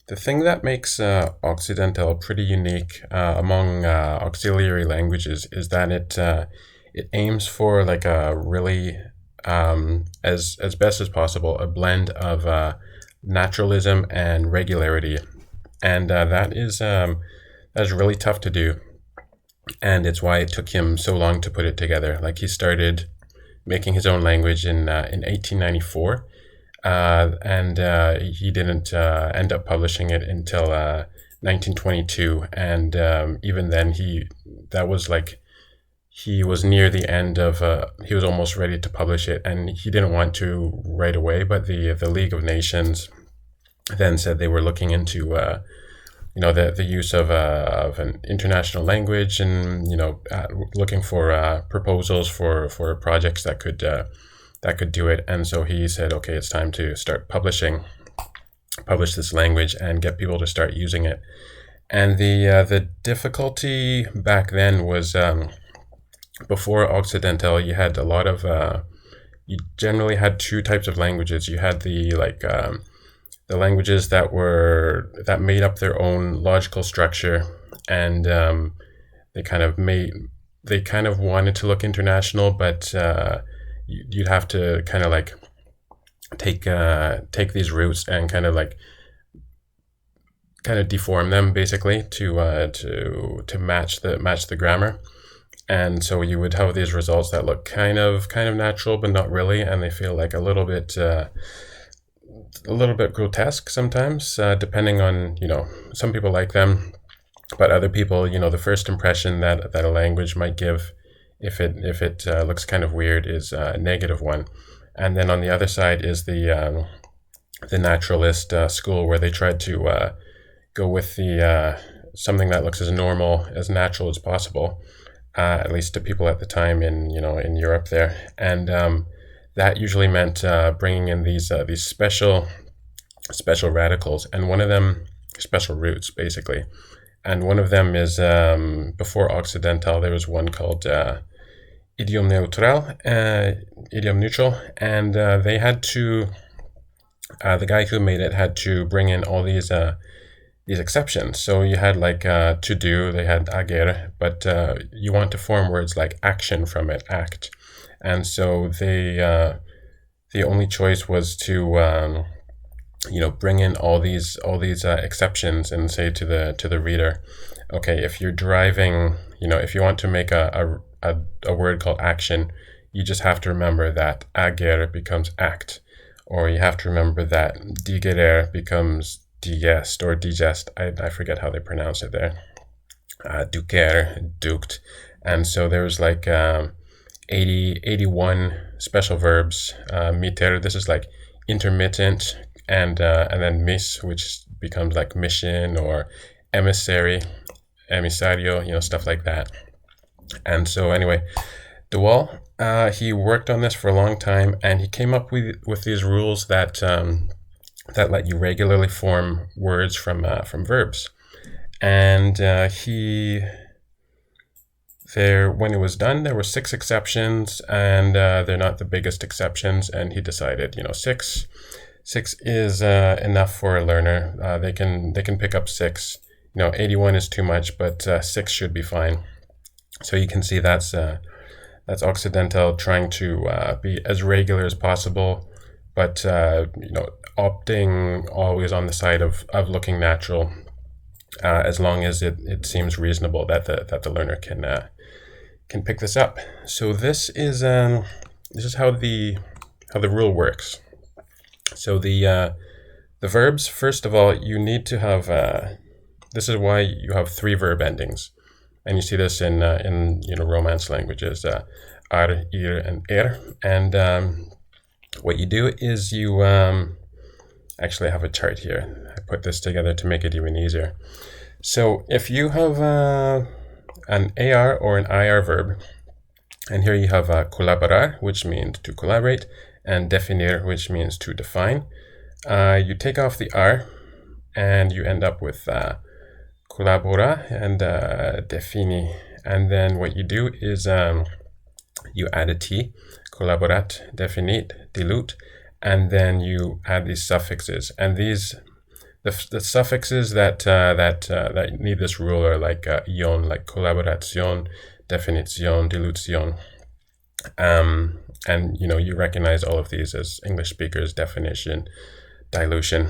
The thing that makes Occidental pretty unique among auxiliary languages is that it aims for like a really as best as possible a blend of naturalism and regularity, and that is really tough to do, and it's why it took him so long to put it together. Like he started making his own language in 1894, and he didn't end up publishing it until 1922. And even then, that was like he was near the end of he was almost ready to publish it, and he didn't want to right away. But the League of Nations then said they were looking into the use of an international language, and looking for proposals for projects that could do it. And so he said, okay, it's time to start publish this language and get people to start using it. And the difficulty back then was, before Occidental, you had a lot of you generally had two types of languages. You had the languages that made up their own logical structure, and they kind of wanted to look international, but you'd have to kind of like take these roots and kind of deform them basically to match the grammar. And so you would have these results that look kind of natural, but not really, and they feel like a little bit grotesque sometimes, depending on, some people like them, but other people, the first impression that a language might give, if it looks kind of weird, is a negative one. And then on the other side is the naturalist school, where they tried to go with the something that looks as normal, as natural as possible, at least to people at the time in Europe there. And that usually meant bringing in these special radicals, and one of them, special roots basically, and one of them is, before Occidental, there was one called idiom neutral, and they had to, the guy who made it had to bring in all these exceptions. So you had like to do, they had ager, but you want to form words like action from it, act. And so the only choice was to bring in all these exceptions and say to the reader, okay, if you're driving, if you want to make a word called action, you just have to remember that ager becomes act, or you have to remember that digerer becomes digest or digest. I forget how they pronounce it there. Duker, duked. And so there's like 81 special verbs. Miter, this is like intermittent, and then miss, which becomes like mission, or emissary, emissario, stuff like that. And so anyway, de Wahl, he worked on this for a long time, and he came up with these rules that let you regularly form words from verbs. And when it was done, there were 6 exceptions, and they're not the biggest exceptions. And he decided, six is enough for a learner. They can pick up 6. 81 is too much, but 6 should be fine. So you can see that's Occidental trying to be as regular as possible, but opting always on the side of looking natural, as long as it seems reasonable that the learner can pick this up. So this is how the rule works. So the verbs, first of all, you need to have. This is why you have 3 verb endings, and you see this in Romance languages, ar, ir, and er. And what you do is you actually, I have a chart here. I put this together to make it even easier. So if you have an AR or an IR verb, and here you have colaborar, which means to collaborate, and definir, which means to define, you take off the R, and you end up with colabora and defini. And then what you do is you add a T, collaborat, definit, dilute, and then you add these suffixes. And these the suffixes that need this rule are like ion, like colaboración, definición, dilución. And you recognize all of these as English speakers: definition, dilution.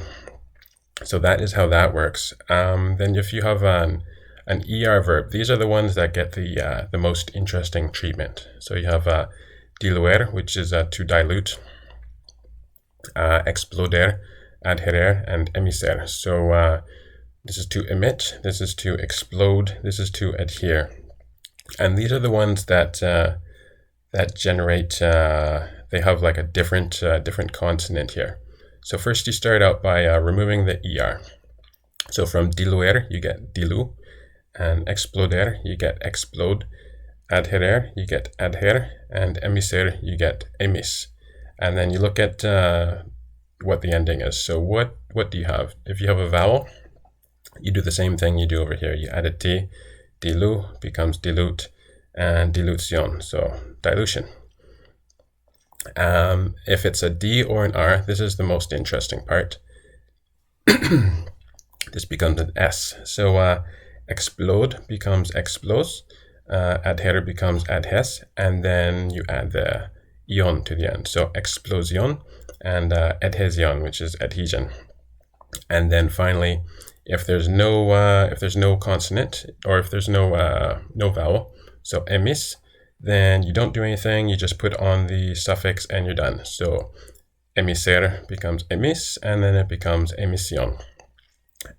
So that is how that works. Then if you have an ER verb, these are the ones that get the most interesting treatment. So you have diluer, which is to dilute, exploder, adherer, and emisser. So this is to emit, this is to explode, this is to adhere. And these are the ones that generate, they have like a different consonant here. So first you start out by removing the ER. So from diluer, you get dilu, and exploder, you get explode, adherer, you get adhere, and emisser, you get emis. And then you look at what the ending is. So what do you have? If you have a vowel, you do the same thing you do over here. You add a T, dilu becomes dilute, and dilution, so dilution. If it's a D or an R, this is the most interesting part. This becomes an S. So explode becomes explos, adhere becomes adhes, and then you add the ion to the end. So explosion and adhesion, which is adhesion. And then finally, if there's no consonant, or if there's no vowel, so emis, then you don't do anything, you just put on the suffix and you're done. So emisser becomes emis, and then it becomes emission.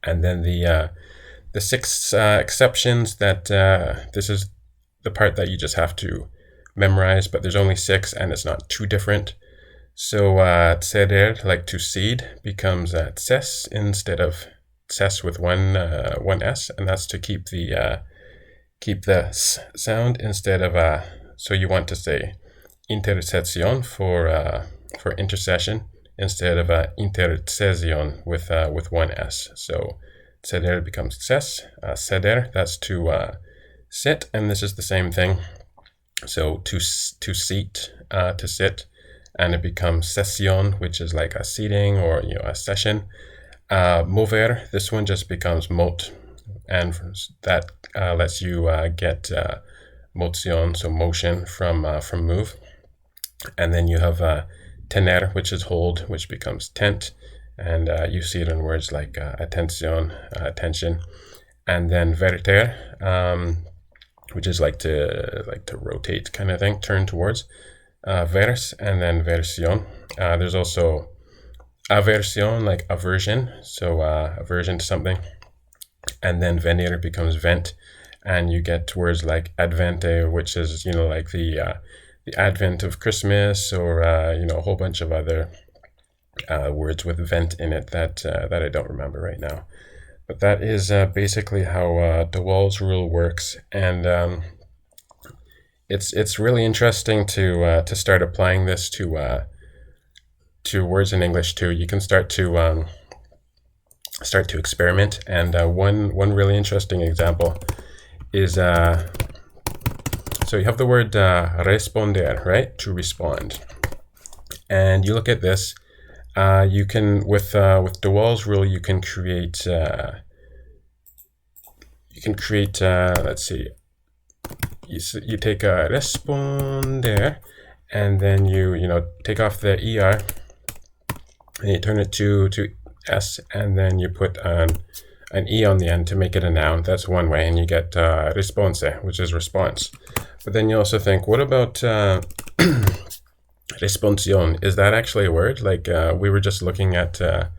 And then the 6 exceptions, that this is the part that you just have to memorize, but there's only 6 and it's not too different. So ceder, like to seed, becomes tses instead of tses with one S, and that's to keep the s sound instead of so you want to say intercession for intercession instead of intercession with one S. So ceder becomes tses, ceder, that's to sit, and this is the same thing. So to seat, to sit, and it becomes session, which is like a seating or a session. Mover, this one just becomes mot, and that lets you get motion, so motion from move. And then you have tener, which is hold, which becomes tent, and you see it in words like attention, attention. And then verter, which is like to rotate kind of thing, turn towards. Vers, and then version. There's also aversion, like aversion, so aversion to something. And then venir becomes vent, and you get words like advente, which is like the advent of Christmas, or a whole bunch of other words with vent in it that I don't remember right now. But that is basically how de Wahl's rule works, and it's really interesting to start applying this to words in English too. You can start to experiment, and one really interesting example is so you have the word responder, right? To respond, and you look at this. You can with de Wahl's rule, you can create. Let's see. You take a responder, and then you take off the er, and you turn it to s, and then you put an e on the end to make it a noun. That's one way, and you get response, which is response. But then you also think, what about responsion? Is that actually a word? Like we were just looking at the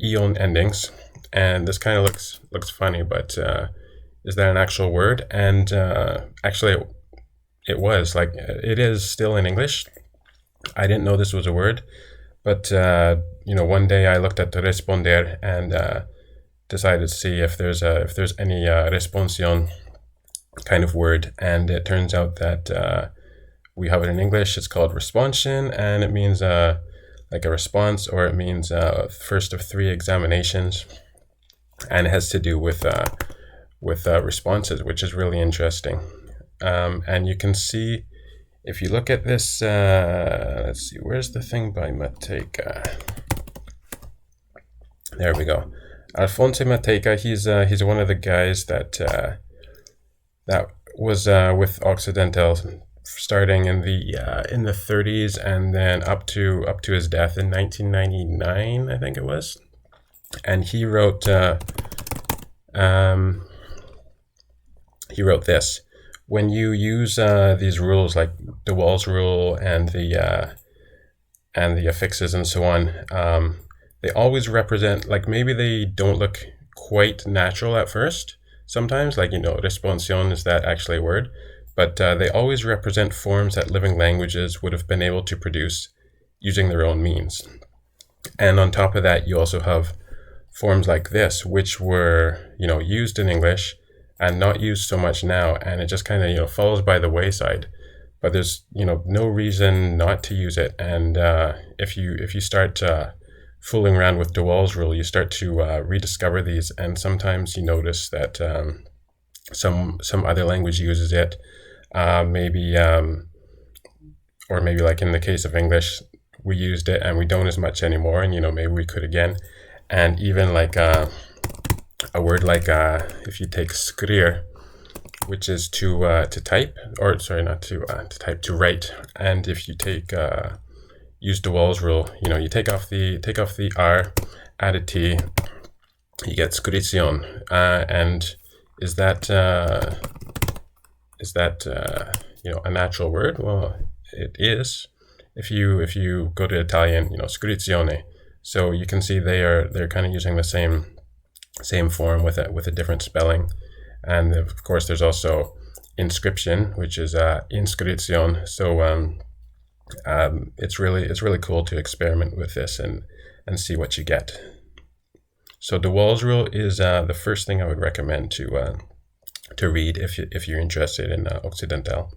ion endings, and this kind of looks funny, but is that an actual word? And actually, it was. Like, it is still in English. I didn't know this was a word, but one day I looked at the responder and decided to see if there's any responsion kind of word, and it turns out that we have it in English. It's called responsion, and it means like a response, or it means first of 3 examinations, and it has to do with responses, which is really interesting. And you can see, if you look at this, let's see, where's the thing by Mateka? There we go. Alphonse Mateka, he's one of the guys that was with Occidental starting in the 30s and then up to his death in 1999, I think it was. And he wrote this: when you use these rules like de Wahl's rule and the affixes and so on, they always represent, like, maybe they don't look quite natural at first. Sometimes, like, responsion, is that actually a word? But they always represent forms that living languages would have been able to produce using their own means. And on top of that, you also have forms like this, which were, used in English and not used so much now. And it just kind of, falls by the wayside. But there's, no reason not to use it. And if you start fooling around with de Wahl's rule, you start to rediscover these. And sometimes you notice that some other language uses it. Maybe like in the case of English, we used it and we don't as much anymore, and maybe we could again. And even like a word like if you take skrir, which is to type, or sorry, not to type, to write. And if you take use de Wahl's rule, you take off the R, add a T, you get skrition. And is that a natural word? Well, it is. If you go to Italian, scrizione. So you can see they're kind of using the same form with a different spelling. And of course, there's also inscription, which is inscrizione. So it's really cool to experiment with this and see what you get. So de Wahl's rule is the first thing I would recommend to read if you're interested in Occidental.